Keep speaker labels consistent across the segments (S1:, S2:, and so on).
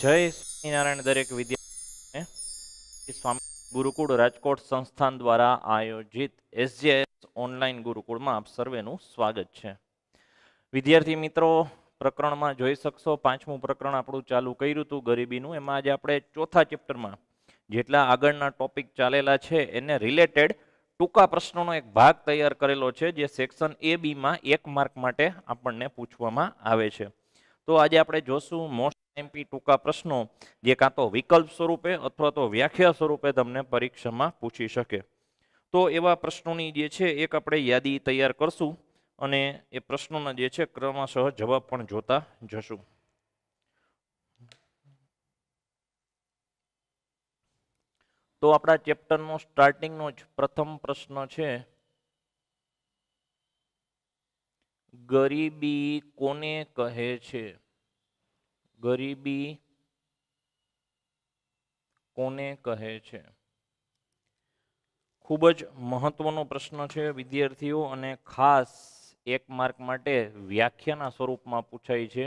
S1: જય સ્વામિનારાયણ દરેક વિદ્યાર્થીઓને સ્વામી ગુરુકુળ રાજકોટ સંસ્થાન દ્વારા આયોજિત SJS ઓનલાઈન ગુરુકુળમાં આપ સર્વેનું સ્વાગત છે. વિદ્યાર્થી મિત્રો, પ્રકરણમાં જોઈ શકશો, પાંચમું પ્રકરણ આપણું ચાલુ કર્યું હતું ગરીબીનું. એમાં આજે આપણે ચોથા ચેપ્ટરમાં જેટલા આગળના ટોપિક ચાલેલા છે એને રિલેટેડ ટૂંકા પ્રશ્નોનો એક ભાગ તૈયાર કરેલો છે, જે સેક્શન AB માં 1 માર્ક માટે આપણને પૂછવામાં આવે છે. તો આજે આપણે જોશું મોસ્ટ MP ટૂંકા પ્રશ્નો, જે કાં તો વિકલ્પ સ્વરૂપે અથવા તો વ્યાખ્યા સ્વરૂપે તમને પરીક્ષામાં પૂછી શકે. તો એવા પ્રશ્નોની જે છે એક આપણે યાદી તૈયાર કરશું અને એ પ્રશ્નોના જે છે ક્રમશઃ જવાબ પણ જોતા જશું. તો આપણા ચેપ્ટરનો સ્ટાર્ટિંગનો જ પ્રથમ પ્રશ્ન છે, ગરીબી કોને કહે છે? ગરીબી કોને કહે છે? ખૂબ જ મહત્વનો પ્રશ્ન છે વિદ્યાર્થીઓ, અને ખાસ 1 માર્ક માટે વ્યાખ્યાના સ્વરૂપમાં પૂછાય છે.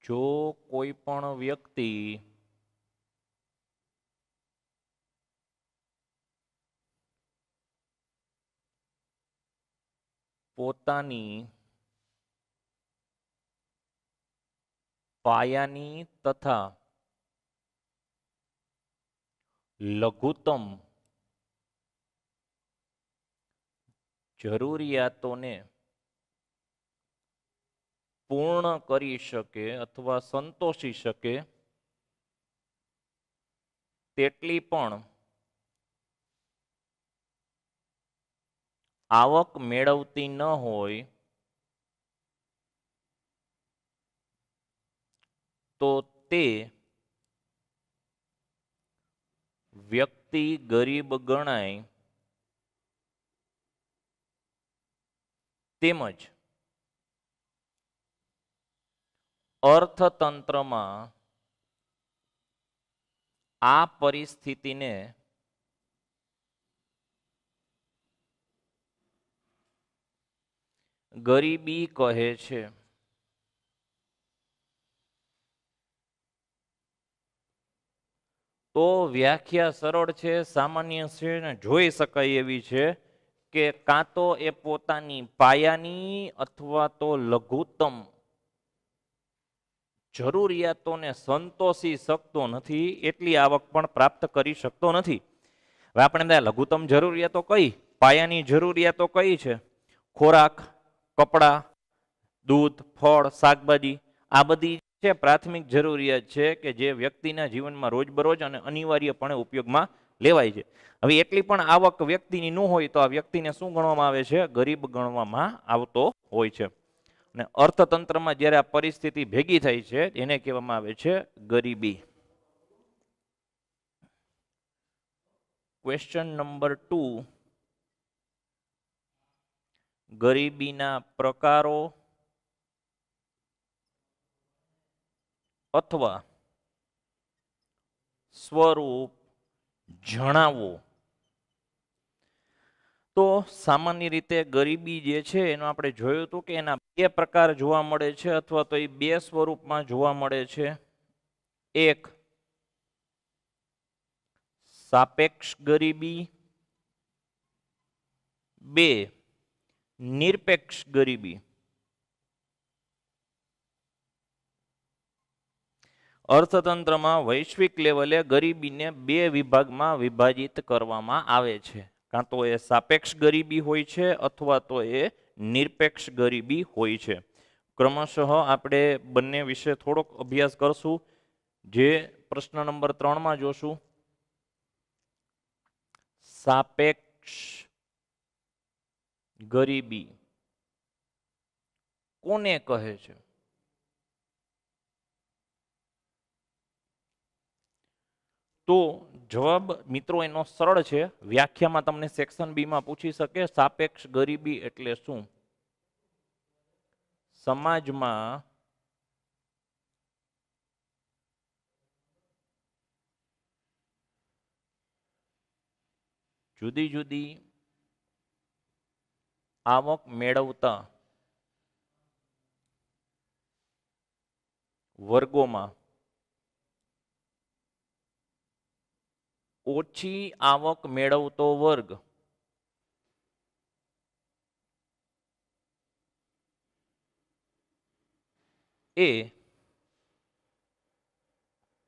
S1: જો કોઈ પણ વ્યક્તિ પોતાની પાયાની તથા લઘુત્તમ જરૂરિયાતોને પૂર્ણ કરી શકે અથવા સંતોષી શકે તેટલી પણ આવક મેળવતી ન હોય તો તે વ્યક્તિ ગરીબ ગણાય. તેમજ અર્થતંત્રમાં આ પરિસ્થિતિને ગરીબી કહે છે. તો વ્યાખ્યા સરળ છે, સામાન્ય છે ને જોઈ શકાય એવી છે કે કાં તો એ પોતાની પાયાની અથવા તો લઘુત્તમ જરૂરિયાતોને સંતોષી શકતો નથી, એટલી આવક પણ પ્રાપ્ત કરી શકતો નથી. હવે આપણે લઘુત્તમ જરૂરિયાતો કઈ, પાયાની જરૂરિયાતો કઈ છે? ખોરાક, કપડાં, દૂધ, ફળ, શાકભાજી, આ બધી છે પ્રાથમિક જરૂરિયાત છે કે જે વ્યક્તિના જીવનમાં રોજબરોજ અને અનિવાર્યપણે ઉપયોગમાં લેવાય છે. હવે એટલી પણ આવક વ્યક્તિની ન હોય તો આ વ્યક્તિને શું ગણવામાં આવે છે? ગરીબ ગણવામાં આવતો હોય છે. અને અર્થતંત્રમાં જ્યારે આ પરિસ્થિતિ ભેગી થાય છે એને કહેવામાં આવે છે ગરીબી. ક્વેશ્ચન નંબર 2, ગરીબીના પ્રકારો અથવા સ્વરૂપ જણાવો. તો સામાન્ય રીતે ગરીબી જે છે એનો આપણે જોયું હતું કે એના 2 પ્રકાર જોવા મળે છે, અથવા તો એ 2 સ્વરૂપમાં જોવા મળે છે. એક સાપેક્ષ ગરીબી, 2 નિરપેક્ષ ગરીબી. અર્થતંત્રમાં વૈશ્વિક લેવલે ગરીબીને 2 વિભાગમાં વિભાજિત કરવામાં આવે છે. કાં તો એ સાપેક્ષ ગરીબી હોય છે અથવા તો એ નિરપેક્ષ ગરીબી હોય છે. ક્રમશઃ આપણે બંને વિશે થોડોક અભ્યાસ કરશું. જે પ્રશ્ન નંબર 3 માં જોશું, સાપેક્ષ ગરીબી કોને કહે છે? તો જવાબ મિત્રો એનો સરળ છે, વ્યાખ્યામાં તમને સેક્શન B માં પૂછી શકે. સાપેક્ષ ગરીબી એટલે શું? સમાજમાં જુદી જુદી આવક મેળવતા વર્ગોમાં ઓછી આવક મેળવતો વર્ગ એ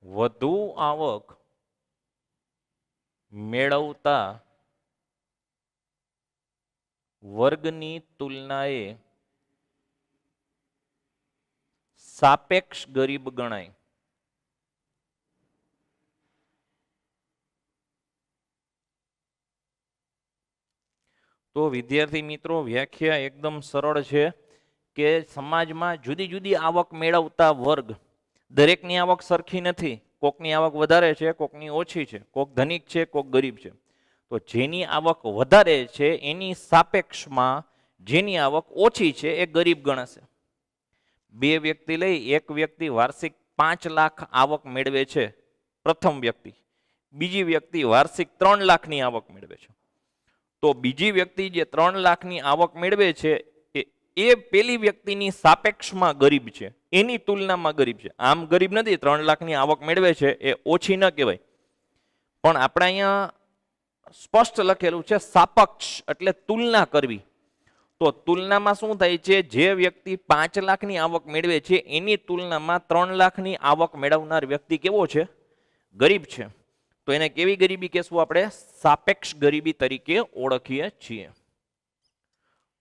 S1: વધુ આવક મેળવતા વર્ગની તુલનાએ સાપેક્ષ ગરીબ ગણાય. તો વિદ્યાર્થી મિત્રો, વ્યાખ્યા એકદમ સરળ છે કે સમાજમાં જુદી જુદી આવક મેળવતા વર્ગ, દરેકની આવક સરખી નથી. કોકની આવક વધારે છે, કોકની ઓછી છે, કોક ધનિક છે, કોક ગરીબ છે. તો જેની આવક વધારે છે એની સાપેક્ષમાં જેની આવક ઓછી છે એ ગરીબ ગણાશે. બે વ્યક્તિ લઈ, એક વ્યક્તિ વાર્ષિક 5 લાખ આવક મેળવે છે, પ્રથમ વ્યક્તિ. બીજી વ્યક્તિ વાર્ષિક 3 લાખની આવક મેળવે છે. તો બીજી વ્યક્તિ જે 3 લાખની આવક મેળવે છે એ પેલી વ્યક્તિની સાપેક્ષમાં ગરીબ છે, એની તુલનામાં ગરીબ છે. આમ ગરીબ નથી, 3 લાખની આવક મેળવે છે એ ઓછી ન કહેવાય. પણ આપણે અહીંયા સ્પષ્ટ લખેલું છે સાપેક્ષ, એટલે તુલના કરવી. તો તુલનામાં શું થાય છે, જે વ્યક્તિ 5 લાખની આવક મેળવે છે એની તુલનામાં 3 લાખની આવક મેળવનાર વ્યક્તિ કેવો છે? ગરીબ છે. તો એને કેવી ગરીબી કહેશું આપણે? સાપેક્ષ ગરીબી તરીકે ઓળખીએ છીએ.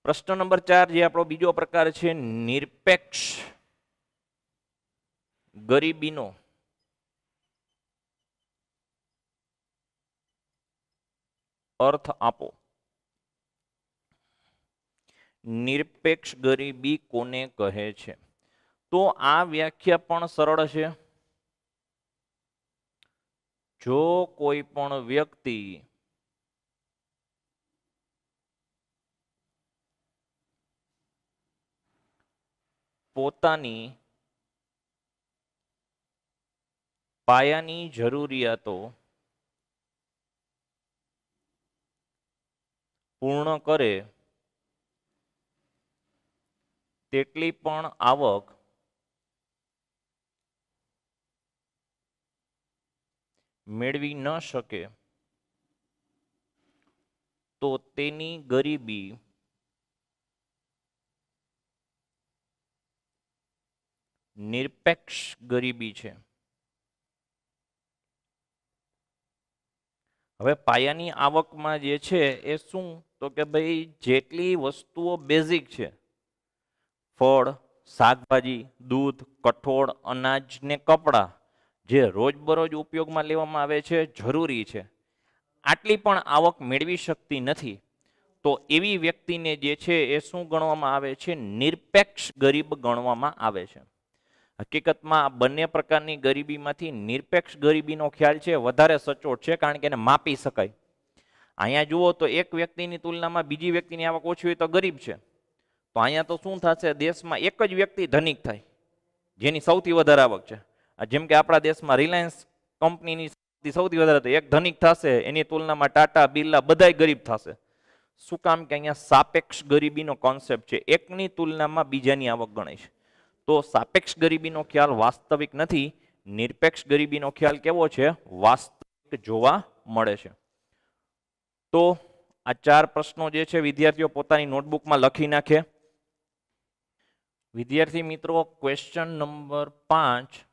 S1: પ્રશ્ન નંબર 4, જે આપણો બીજો પ્રકાર છે, નિરપેક્ષ ગરીબીનો અર્થ આપો. નિરપેક્ષ ગરીબી કોને કહે છે? તો આ વ્યાખ્યા પણ સરળ છે. જો કોઈ પણ વ્યક્તિ પોતાની પાયાની જરૂરિયાતો પૂર્ણ કરે તેટલી પણ આવક મેળવી ન શકે તો તેની ગરીબી નિરપેક્ષ ગરીબી છે. હવે પાયાની આવકમાં જે છે એ શું? તો કે ભાઈ જેટલી વસ્તુઓ બેઝિક છે, ફળ, શાકભાજી, દૂધ, કઠોળ, અનાજ ને કપડાં, જે રોજબરોજ ઉપયોગમાં લેવામાં આવે છે, જરૂરી છે, આટલી પણ આવક મેળવી શકતી નથી. તો એવી વ્યક્તિને જે છે એ શું ગણવામાં આવે છે? નિરપેક્ષ ગરીબ ગણવામાં આવે છે. હકીકતમાં આ બંને પ્રકારની ગરીબીમાંથી નિરપેક્ષ ગરીબીનો ખ્યાલ છે વધારે સચોટ છે, કારણ કે એને માપી શકાય. અહીંયા જુઓ તો એક વ્યક્તિની તુલનામાં બીજી વ્યક્તિની આવક ઓછી હોય તો ગરીબ છે. તો અહીંયા તો શું થશે? દેશમાં એક જ વ્યક્તિ ધનિક થાય જેની સૌથી વધારે આવક છે. જેમ કે આપણા દેશમાં રિલાયન્સ કંપનીની સૌથી વધારે એક ધનિક થશે, એની તુલનામાં ટાટા, બિરલા બધાય ગરીબ થશે. શું કામ? કે અહીંયા સાપેક્ષ ગરીબીનો કોન્સેપ્ટ છે, એકની તુલનામાં બીજાની આવક ગણાય છે. તો સાપેક્ષ ગરીબીનો ખ્યાલ વાસ્તવિક નથી, નિરપેક્ષ ગરીબીનો ખ્યાલ કેવો છે? વાસ્તવિક જોવા મળે છે. તો આ 4 પ્રશ્નો જે છે વિદ્યાર્થીઓ પોતાની નોટબુકમાં લખી નાખે. વિદ્યાર્થી મિત્રો, ક્વેશ્ચન નંબર 5,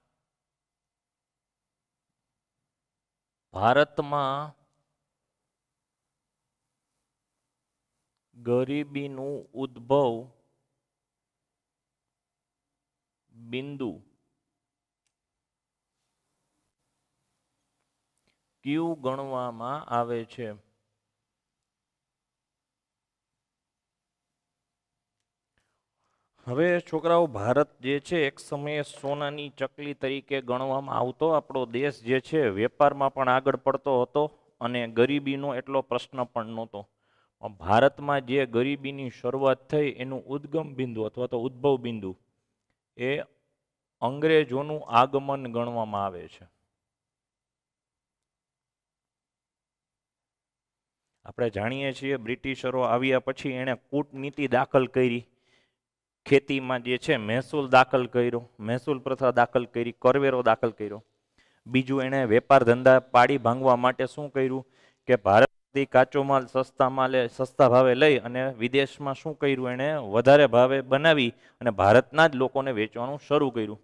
S1: ભારતમાં ગરીબીનું ઉદ્ભવ બિંદુ ક્યુ ગણવામાં આવે છે? હવે છોકરાઓ, ભારત જે છે એક સમયે સોનાની ચકલી તરીકે ગણવામાં આવતો આપણો દેશ જે છે વેપારમાં પણ આગળ પડતો હતો અને ગરીબીનો એટલો પ્રશ્ન પણ નહોતો. ભારતમાં જે ગરીબીની શરૂઆત થઈ એનું ઉદ્ગમ બિંદુ અથવા તો ઉદ્ભવ બિંદુ એ અંગ્રેજોનું આગમન ગણવામાં આવે છે. આપણે જાણીએ છીએ બ્રિટિશરો આવ્યા પછી એણે કૂટનીતિ દાખલ કરી, ખેતીમાં જે છે મહેસૂલ દાખલ કર્યો, મહેસૂલ પ્રથા દાખલ કરી, કરવેરો દાખલ કર્યો. બીજું એણે વેપાર ધંધા પાડી ભાંગવા માટે શું કર્યું કે ભારતથી કાચો માલ સસ્તા ભાવે લઈ અને વિદેશમાં શું કર્યું, એણે વધારે ભાવે બનાવી અને ભારતના જ લોકોને વેચવાનું શરૂ કર્યું.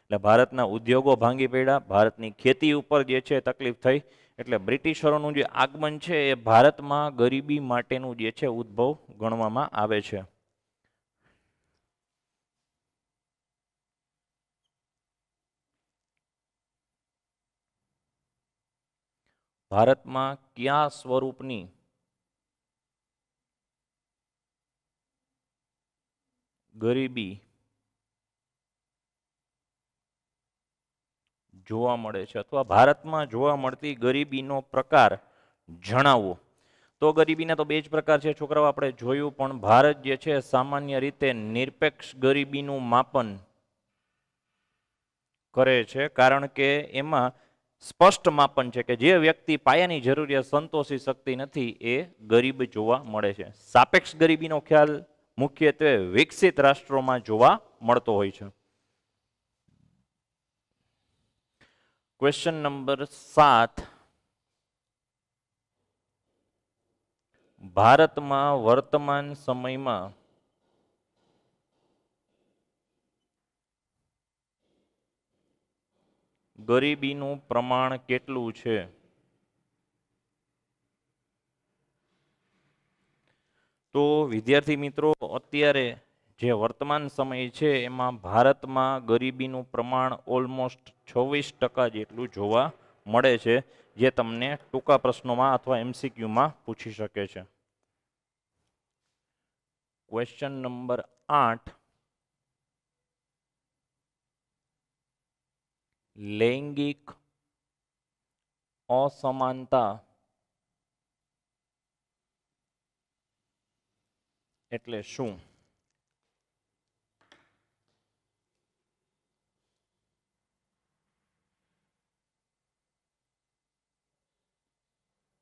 S1: એટલે ભારતના ઉદ્યોગો ભાંગી પડ્યા, ભારતની ખેતી ઉપર જે છે તકલીફ થઈ. એટલે બ્રિટિશરોનું જે આગમન છે એ ભારતમાં ગરીબી માટેનું જે છે ઉદ્ભવ ગણવામાં આવે છે. ભારતમાં કયા સ્વરૂપની ગરીબી જોવા મળે છે, અથવા ભારતમાં જોવા મળતી ગરીબીનો પ્રકાર જણાવો. તો ગરીબીના તો બે જ પ્રકાર છે છોકરાઓ, આપણે જોયું. પણ ભારત જે છે સામાન્ય રીતે નિરપેક્ષ ગરીબીનું માપન કરે છે, કારણ કે એમાં સ્પષ્ટ માપન છે કે જે વ્યક્તિ પાયાની જરૂરિયાત સંતોષી શકતી નથી એ ગરીબ જોવા મળે છે. સાપેક્ષ ગરીબીનો ખ્યાલ મુખ્યત્વે વિકસિત રાષ્ટ્રોમાં જોવા મળતો હોય છે. Question number 7. ભારતમાં વર્તમાન સમયમાં ગરીબીનું પ્રમાણ કેટલું છે? તો વિદ્યાર્થી મિત્રો, અત્યારે જે વર્તમાન સમય છે એમાં ભારતમાં ગરીબીનું પ્રમાણ ઓલમોસ્ટ 26% જેટલું જોવા મળે છે, જે તમને ટૂંકા પ્રશ્નોમાં અથવા MCQમાં પૂછી શકે છે. Question number 8. લૈંગિક અસમાનતા એટલે શું?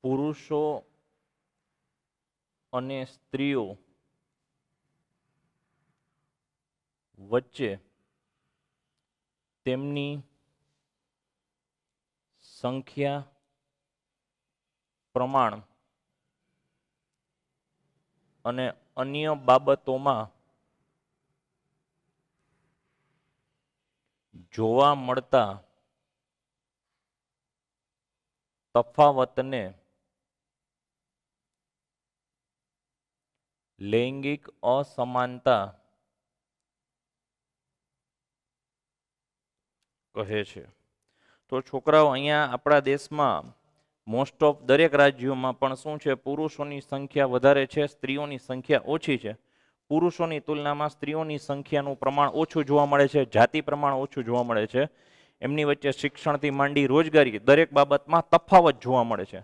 S1: પુરુષો અને સ્ત્રીઓ વચ્ચે તેમની સંખ્યા, પ્રમાણ અને અન્ય બાબતોમાં જોવા મળતા તફાવતને લૈંગિક અસમાનતા કહે છે. તો છોકરાઓ, અહીંયા આપણા દેશમાં મોસ્ટ ઓફ દરેક રાજ્યોમાં પણ શું છે, પુરુષોની સંખ્યા વધારે છે, સ્ત્રીઓની સંખ્યા ઓછી છે. પુરુષોની તુલનામાં સ્ત્રીઓની સંખ્યાનું પ્રમાણ ઓછું જોવા મળે છે, જાતિ પ્રમાણ ઓછું જોવા મળે છે. એમની વચ્ચે શિક્ષણથી માંડી રોજગારી દરેક બાબતમાં તફાવત જોવા મળે છે.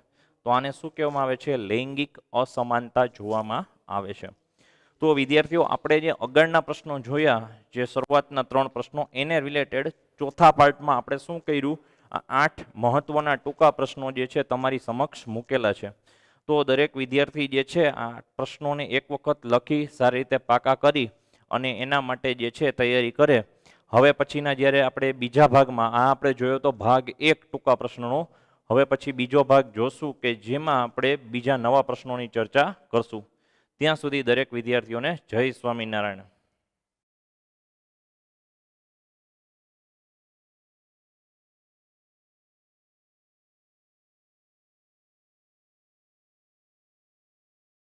S1: તો આને શું કહેવામાં આવે છે? લૈંગિક અસમાનતા જોવામાં આવે છે. તો વિદ્યાર્થીઓ, આપણે જે આગળના પ્રશ્નો જોયા, જે શરૂઆતના 3 પ્રશ્નો, એને રિલેટેડ ચોથા પાર્ટમાં આપણે શું કર્યું, 8 મહત્વના ટૂંકા પ્રશ્નો જે છે તમારી સમક્ષ મૂકેલા છે. તો દરેક વિદ્યાર્થી જે છે આ પ્રશ્નોને એક વખત લખી સારી રીતે પાકા કરી અને એના માટે જે છે તૈયારી કરે. હવે પછીના જ્યારે આપણે બીજા ભાગમાં, આ આપણે જોયો તો ભાગ 1 ટૂંકા પ્રશ્નોનો, હવે પછી બીજો ભાગ જોશું કે જેમાં આપણે બીજા નવા પ્રશ્નોની ચર્ચા કરશું. ત્યાં સુધી દરેક વિદ્યાર્થીઓને જય સ્વામિનારાયણ.